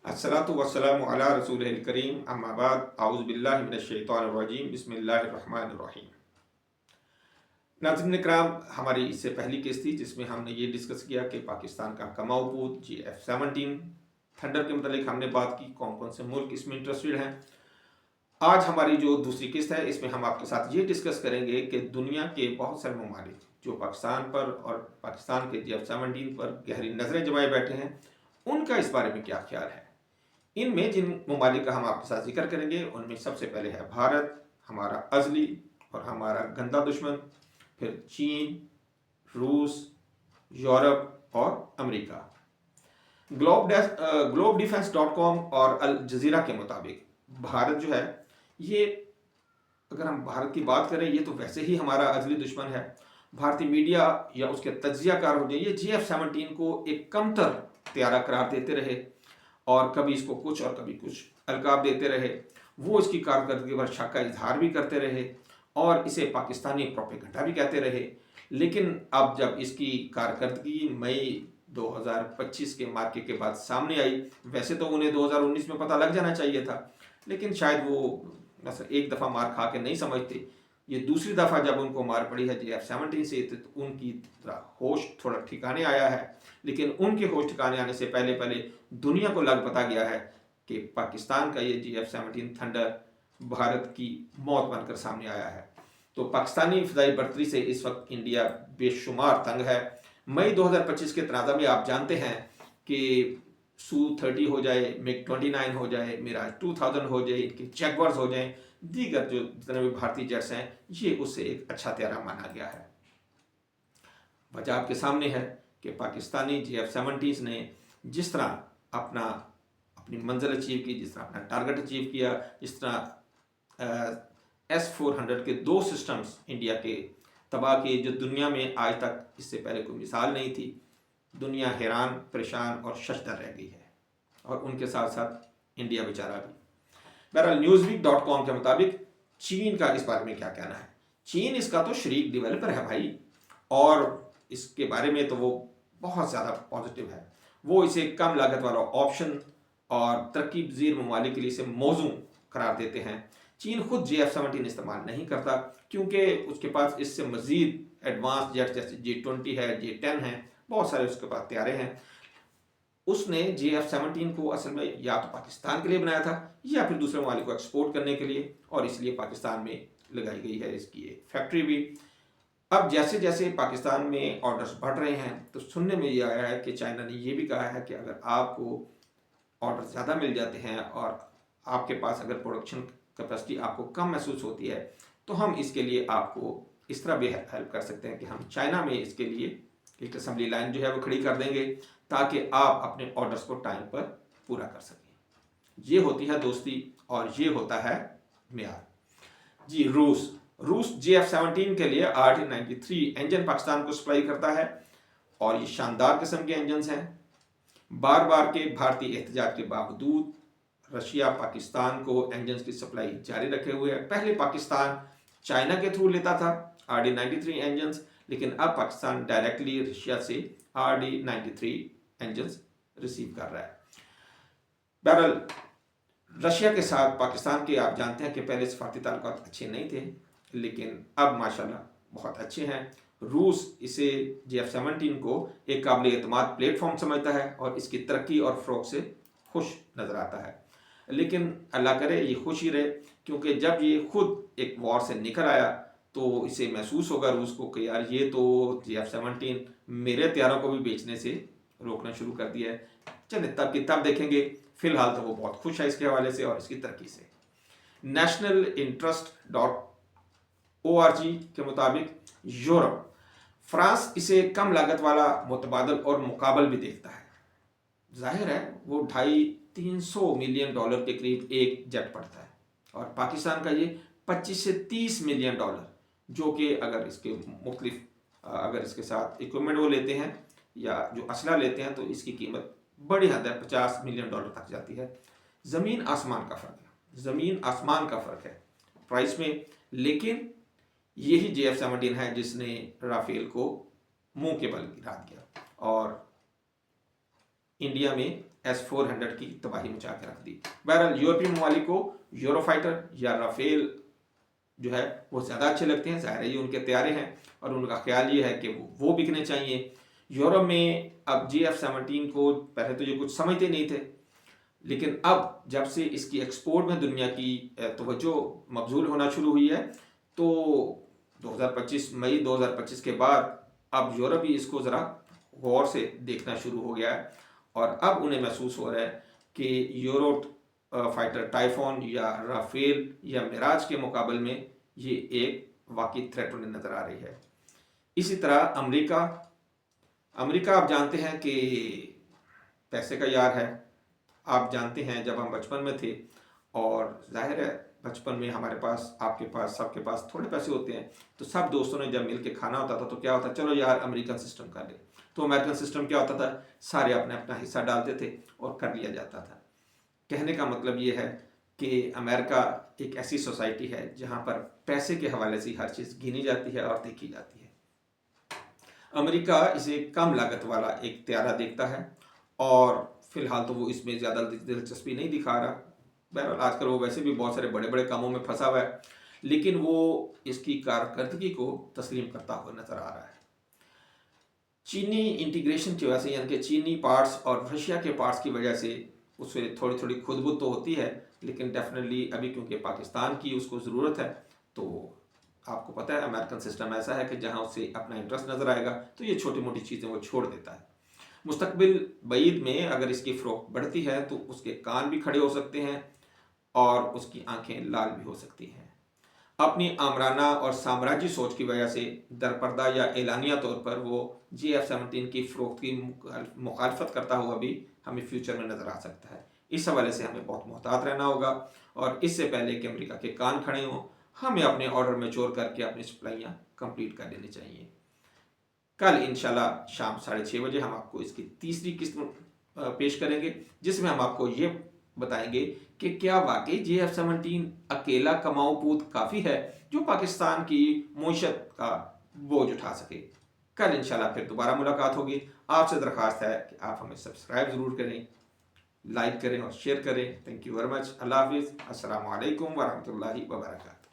अस्सलातु वस्सलामु अला रसूलिल करीम अम्मा बाद आऊज़ु बिल्लाहि मिनश शैतानिर रजीम बिस्मिल्लाहिर रहमानिर रहीम। नाज़रीन इकराम, हमारी इससे पहली केस थी जिसमें हमने ये डिस्कस किया कि पाकिस्तान का कमाऊ पूत GF-17 थंडर के मतलब हमने बात की, कौन कौन से मुल्क इसमें इंटरेस्टेड हैं। आज हमारी जो दूसरी किस्त है इसमें हम आपके साथ ये डिस्कस करेंगे कि दुनिया के बहुत सारे ममालिक जो पाकिस्तान पर और पाकिस्तान के GF-17 पर गहरी नज़रें जमाए बैठे हैं, उनका इस बारे में क्या ख्याल है। इनमें जिन ममालिक का हम आपके साथ जिक्र करेंगे उनमें सबसे पहले है भारत, हमारा अजली और हमारा गंदा दुश्मन, फिर चीन, रूस, यूरोप और अमेरिका। globe-defense.com और अल जजीरा के मुताबिक भारत जो है ये, अगर हम भारत की बात करें, ये तो वैसे ही हमारा अजली दुश्मन है। भारतीय मीडिया या उसके तज्जियाकार हो जाए, ये GF-17 को एक कमतर त्यारा करार देते रहे और कभी इसको कुछ और कभी कुछ अलकाब देते रहे। वो इसकी कारकर्दगी पर शक का इजहार भी करते रहे और इसे पाकिस्तानी प्रोपेगेंडा भी कहते रहे। लेकिन अब जब इसकी कारकर्दगी मई 2025 के मार्के के बाद सामने आई, वैसे तो उन्हें 2019 में पता लग जाना चाहिए था, लेकिन शायद वो एक दफ़ा मार खा के नहीं समझते। ये दूसरी दफ़ा जब उनको मार पड़ी है GF-17 से, तो उनकी होश थोड़ा ठिकाने आया है। लेकिन उनके होश ठिकाने आने से पहले पहले दुनिया को लग पता गया है कि पाकिस्तान का ये GF-17 थंडर भारत की मौत बनकर सामने आया है। तो पाकिस्तानी फ़िज़ाई बर्तरी से इस वक्त इंडिया बेशुमार तंग है। मई 2025 के तनाज़ा में आप जानते हैं कि Su-30 हो जाए, MiG-29 हो जाए, मिराज 2000 हो जाए, इनके जैगवार्स हो जाएं, दीगर जो जितने भी भारतीय जेट्स हैं, ये उससे एक अच्छा त्यारा माना गया है। वजह आपके सामने है कि पाकिस्तानी GF-17 ने जिस तरह अपनी मंजिल अचीव की, जिस तरह अपना टारगेट अचीव किया, जिस तरह S-400 के 2 सिस्टम्स इंडिया के तबाह किए, जो दुनिया में आज तक इससे पहले कोई मिसाल नहीं थी। दुनिया हैरान, परेशान और शशदर रह गई है, और उनके साथ साथ इंडिया बेचारा भी। बहरहाल newsweek.com के मुताबिक चीन का इस बारे में क्या कहना है। चीन इसका तो शरीक डेवलपर है भाई, और इसके बारे में तो वो बहुत ज़्यादा पॉजिटिव है। वो इसे कम लागत वाला ऑप्शन और तरक्की पजीर ममालिक के लिए इसे मौजू करार देते हैं। चीन खुद GF-17 इस्तेमाल नहीं करता क्योंकि उसके पास इससे मज़ीद एडवांस जेट जैसे J-20 है, J-10 है, बहुत सारे उसके पास तैयारे हैं। उसने GF-17 को असल में या तो पाकिस्तान के लिए बनाया था या फिर दूसरे ममालिक को एक्सपोर्ट करने के लिए, और इसलिए पाकिस्तान में लगाई गई है इसकी एक फैक्ट्री भी। अब जैसे जैसे पाकिस्तान में ऑर्डर्स बढ़ रहे हैं, तो सुनने में ये आया है कि चाइना ने ये भी कहा है कि अगर आपको ऑर्डर ज़्यादा मिल जाते हैं और आपके पास अगर प्रोडक्शन कैपेसिटी आपको कम महसूस होती है, तो हम इसके लिए आपको इस तरह भी हेल्प कर सकते हैं कि हम चाइना में इसके लिए एक असेंबली लाइन जो है वो खड़ी कर देंगे, ताकि आप अपने ऑर्डर्स को टाइम पर पूरा कर सकें। ये होती है दोस्ती और ये होता है म्यार। जी, रूस GF-17 के लिए RD-93 इंजन पाकिस्तान को सप्लाई करता है, और ये शानदार किस्म के इंजन हैं। बार बार के भारतीय एहतजाज के बावजूद रशिया पाकिस्तान को इंजन की सप्लाई जारी रखे हुए है। पहले पाकिस्तान चाइना के थ्रू लेता था RD-93 इंजन, लेकिन अब पाकिस्तान डायरेक्टली रशिया से RD-93 इंजन रिसीव कर रहा है। बहरहाल रशिया के साथ पाकिस्तान के, आप जानते हैं कि पहले सफारती ताल्लुकात अच्छे नहीं थे, लेकिन अब माशाल्लाह बहुत अच्छे हैं। रूस इसे GF-17 को एक काबिल एतमाद प्लेटफॉर्म समझता है और इसकी तरक्की और फ़रोग से खुश नज़र आता है। लेकिन अल्लाह करे ये खुश ही रहे, क्योंकि जब ये खुद एक वॉर से निकल आया तो इसे महसूस होगा रूस को कि यार ये तो GF-17 मेरे तैयारों को भी बेचने से रोकना शुरू कर दिया है। चलिए तब की तब देखेंगे, फिलहाल तो वो बहुत खुश है इसके हवाले से और इसकी तरक्की से। nationalinterest.org के मुताबिक यूरोप, फ्रांस इसे कम लागत वाला मुतबादल और मुकाबल भी देखता है। जाहिर है वो 250-300 मिलियन डॉलर के करीब एक जेट पड़ता है, और पाकिस्तान का ये 25 से 30 मिलियन डॉलर, जो कि अगर इसके मुख्तलिफ अगर इसके साथ इक्विपमेंट वो लेते हैं या जो असला लेते हैं, तो इसकी कीमत बड़ी हद है 50 मिलियन डॉलर तक जाती है। ज़मीन आसमान का फ़र्क है, ज़मीन आसमान का फ़र्क है प्राइस में। लेकिन यही GF-17 है जिसने राफेल को मुंह के बल गिरा दिया, और इंडिया में S-400 की तबाही मचा के रख दी। बहरहाल यूरोपीय ममालिक को यूरोफाइटर या राफेल जो है वो ज़्यादा अच्छे लगते हैं, ज़ाहिर है ये उनके तैयारे हैं और उनका ख्याल ये है कि वो बिकने चाहिए। यूरोप में अब GF-17 को पहले तो ये कुछ समझते नहीं थे, लेकिन अब जब से इसकी एक्सपोर्ट में दुनिया की तवज्जो मबजूल होना शुरू हुई है, तो 2025 मई 2025 के बाद अब यूरोप भी इसको ज़रा गौर से देखना शुरू हो गया है और अब उन्हें महसूस हो रहा है कि यूरो फाइटर टाइफॉन या राफेल या मिराज के मुकाबले में ये एक वाकई थ्रेट उन्हें नज़र आ रही है। इसी तरह अमेरिका आप जानते हैं कि पैसे का यार है। आप जानते हैं जब हम बचपन में थे और जाहिर है बचपन में हमारे पास, आपके पास, सबके पास थोड़े पैसे होते हैं, तो सब दोस्तों ने जब मिल के खाना होता था तो क्या होता, चलो यार अमेरिकन सिस्टम कर ले। तो अमेरिकन सिस्टम क्या होता था, सारे अपना अपना हिस्सा डालते थे और कर लिया जाता था। कहने का मतलब ये है कि अमेरिका एक ऐसी सोसाइटी है जहाँ पर पैसे के हवाले से हर चीज़ गिनी जाती है और देखी जाती है। अमेरिका इसे कम लागत वाला एक त्यारा देखता है और फिलहाल तो वो इसमें ज़्यादा दिलचस्पी नहीं दिखा रहा। बहरहाल आजकल वो वैसे भी बहुत सारे बड़े बड़े कामों में फंसा हुआ है, लेकिन वो इसकी कारकर्दगी को तस्लीम करता हुआ नजर आ रहा है। चीनी इंटीग्रेशन की वजह से, यानी कि चीनी पार्ट्स और रशिया के पार्ट्स की वजह से उससे थोड़ी थोड़ी खुदबुद तो होती है, लेकिन डेफिनेटली अभी क्योंकि पाकिस्तान की उसको ज़रूरत है, तो आपको पता है अमेरिकन सिस्टम ऐसा है कि जहाँ उससे अपना इंटरेस्ट नज़र आएगा तो ये छोटी मोटी चीज़ें वो छोड़ देता है। मुस्तकबिल बईद में अगर इसकी फ़रोख्त बढ़ती है तो उसके कान भी खड़े हो सकते हैं और उसकी आंखें लाल भी हो सकती हैं। अपनी आमराना और साम्राज्य सोच की वजह से दरपर्दा या एलानिया तौर पर वो GF-17 की फ़रोख्त की मुखालफत करता हुआ भी हमें फ्यूचर में नज़र आ सकता है। इस हवाले से हमें बहुत मोहतात रहना होगा और इससे पहले कि अमेरिका के कान खड़े हों, हमें अपने ऑर्डर मैच्योर करके अपनी सप्लाइयाँ कंप्लीट कर लेनी चाहिए। कल इंशाल्लाह शाम 6:30 बजे हम आपको इसकी तीसरी किस्त पेश करेंगे, जिसमें हम आपको ये बताएंगे कि क्या वाकई GF-17 अकेला कमाऊ पूत काफ़ी है जो पाकिस्तान की मईशत का बोझ उठा सके। कल इंशाल्लाह फिर दोबारा मुलाकात होगी। आपसे दरख्वास्त है कि आप हमें सब्सक्राइब ज़रूर करें, लाइक करें और शेयर करें। Thank you very much. अल्लाह हाफिज़। अस्सलामु अलैकुम वरहमतुल्लाहि वबरकातुहू।